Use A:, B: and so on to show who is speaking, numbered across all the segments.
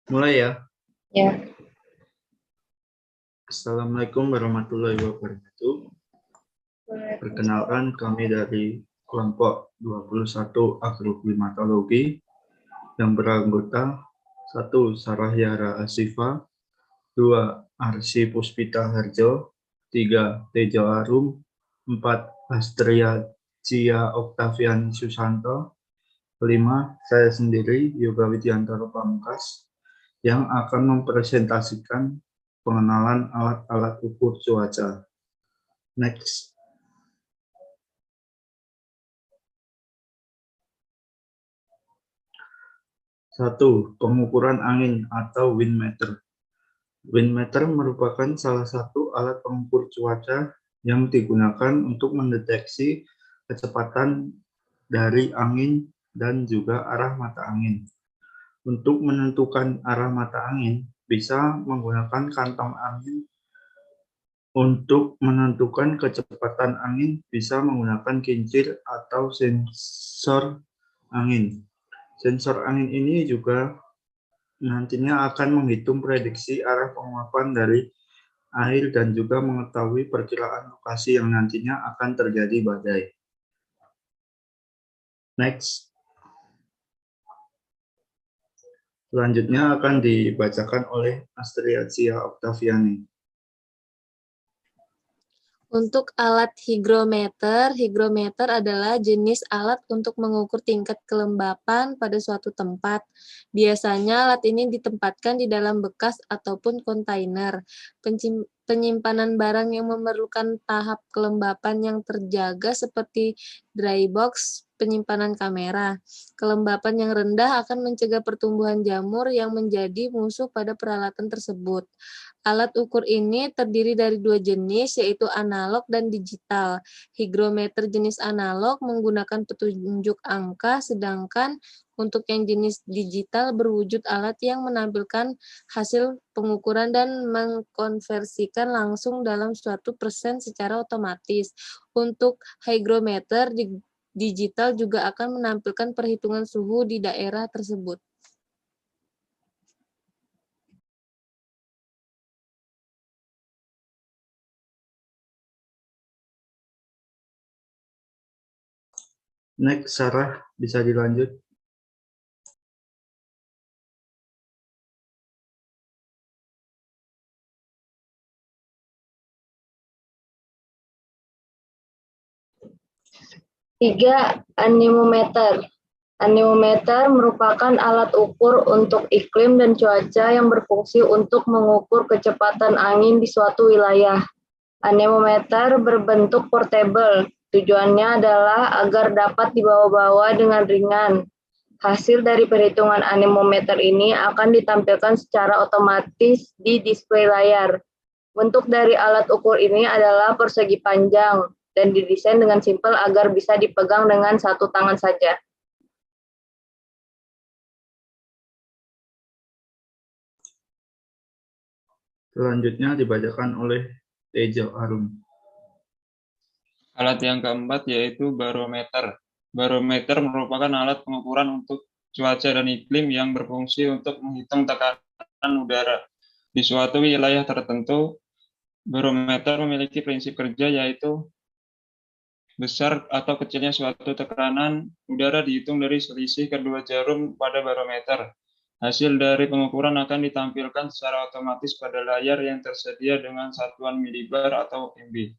A: Mulai ya.
B: Ya.
A: Assalamualaikum warahmatullahi wabarakatuh. Perkenalkan kami dari kelompok 21 agroklimatologi yang beranggota 1. Sarahyara Asifa, 2. Arsi Puspita Harjo, 3. Tejo Arum, 4. Astria Cia Oktavian Susanto, 5. Saya sendiri Yoga Widiantoro Pamungkas yang akan mempresentasikan pengenalan alat-alat ukur cuaca. Next. 1. Pengukuran angin atau wind meter. Wind meter merupakan salah satu alat pengukur cuaca yang digunakan untuk mendeteksi kecepatan dari angin dan juga arah mata angin. Untuk menentukan arah mata angin, bisa menggunakan kantong angin. Untuk menentukan kecepatan angin, bisa menggunakan kincir atau sensor angin. Sensor angin ini juga nantinya akan menghitung prediksi arah penguapan dari air dan juga mengetahui perkiraan lokasi yang nantinya akan terjadi badai. Next. Selanjutnya akan dibacakan oleh Astria Cia Oktaviani.
C: Untuk alat hygrometer, hygrometer adalah jenis alat untuk mengukur tingkat kelembapan pada suatu tempat. Biasanya alat ini ditempatkan di dalam bekas ataupun kontainer. Penyimpanan barang yang memerlukan tahap kelembapan yang terjaga seperti dry box, penyimpanan kamera. Kelembapan yang rendah akan mencegah pertumbuhan jamur yang menjadi musuh pada peralatan tersebut. Alat ukur ini terdiri dari dua jenis, yaitu analog dan digital. Hygrometer jenis analog menggunakan petunjuk angka, sedangkan untuk yang jenis digital berwujud alat yang menampilkan hasil pengukuran dan mengkonversikan langsung dalam suatu persen secara otomatis. Untuk hygrometer digital juga akan menampilkan perhitungan suhu di daerah tersebut.
A: Next, Sarah, bisa dilanjut.
B: Tiga, anemometer. Anemometer merupakan alat ukur untuk iklim dan cuaca yang berfungsi untuk mengukur kecepatan angin di suatu wilayah. Anemometer berbentuk portable. Tujuannya adalah agar dapat dibawa-bawa dengan ringan. Hasil dari perhitungan anemometer ini akan ditampilkan secara otomatis di display layar. Bentuk dari alat ukur ini adalah persegi panjang dan didesain dengan simpel agar bisa dipegang dengan satu tangan saja.
A: Selanjutnya dibacakan oleh Tejo Arum.
D: Alat yang keempat yaitu barometer. Barometer merupakan alat pengukuran untuk cuaca dan iklim yang berfungsi untuk menghitung tekanan udara. Di suatu wilayah tertentu, barometer memiliki prinsip kerja yaitu besar atau kecilnya suatu tekanan udara dihitung dari selisih kedua jarum pada barometer. Hasil dari pengukuran akan ditampilkan secara otomatis pada layar yang tersedia dengan satuan milibar atau MB.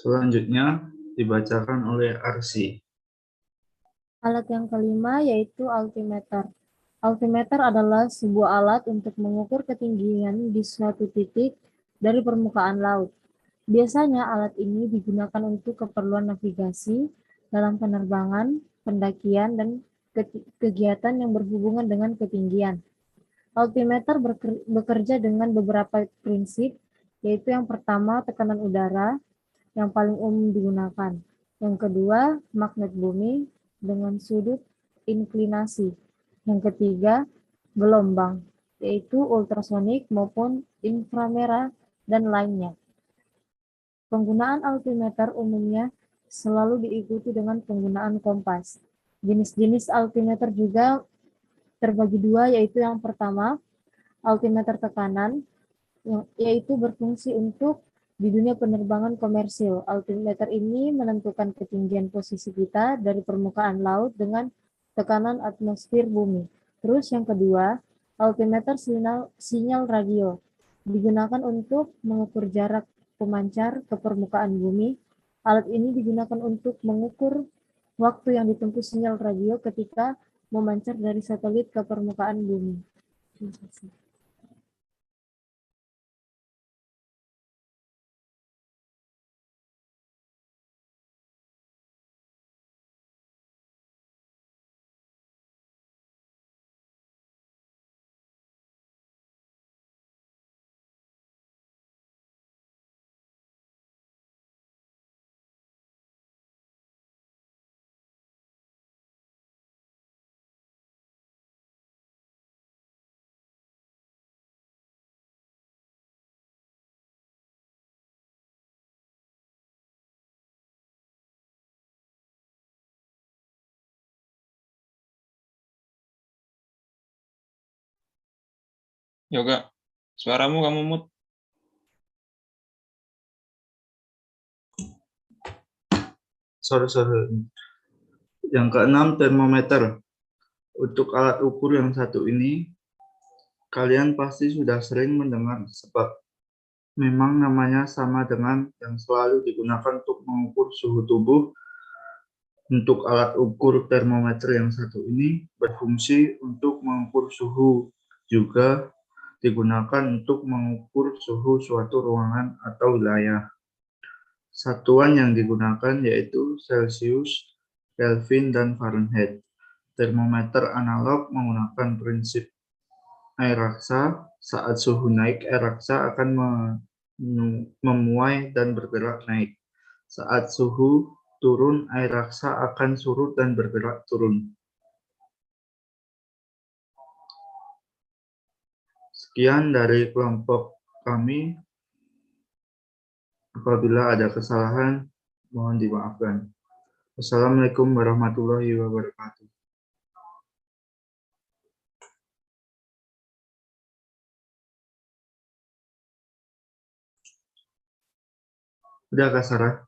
A: Selanjutnya dibacakan oleh Arsi.
E: Alat yang kelima yaitu altimeter. Altimeter adalah sebuah alat untuk mengukur ketinggian di suatu titik dari permukaan laut. Biasanya alat ini digunakan untuk keperluan navigasi dalam penerbangan, pendakian, dan kegiatan yang berhubungan dengan ketinggian. Altimeter bekerja dengan beberapa prinsip, yaitu yang pertama tekanan udara, yang paling umum digunakan. Yang kedua, magnet bumi dengan sudut inklinasi. Yang ketiga, gelombang, yaitu ultrasonik maupun inframerah dan lainnya. Penggunaan altimeter umumnya selalu diikuti dengan penggunaan kompas. Jenis-jenis altimeter juga terbagi dua, yaitu yang pertama, altimeter tekanan, yaitu berfungsi untuk di dunia penerbangan komersil. Altimeter ini menentukan ketinggian posisi kita dari permukaan laut dengan tekanan atmosfer bumi. Terus yang kedua, altimeter sinyal radio digunakan untuk mengukur jarak pemancar ke permukaan bumi. Alat ini digunakan untuk mengukur waktu yang ditempuh sinyal radio ketika memancar dari satelit ke permukaan bumi. Terima kasih.
D: Yoga, suaramu kamu mut.
A: Sorry. Yang keenam, termometer. Untuk alat ukur yang satu ini, kalian pasti sudah sering mendengar sebab memang namanya sama dengan yang selalu digunakan untuk mengukur suhu tubuh. Untuk alat ukur termometer yang satu ini berfungsi untuk mengukur suhu, juga digunakan untuk mengukur suhu suatu ruangan atau wilayah. Satuan yang digunakan yaitu Celsius, Kelvin, dan Fahrenheit. Termometer analog menggunakan prinsip air raksa. Saat suhu naik, air raksa akan memuai dan bergerak naik. Saat suhu turun, air raksa akan surut dan bergerak turun. Sekian dari kelompok kami. Apabila ada kesalahan, mohon dimaafkan. Wassalamualaikum warahmatullahi wabarakatuh. Udah Kak Sarah?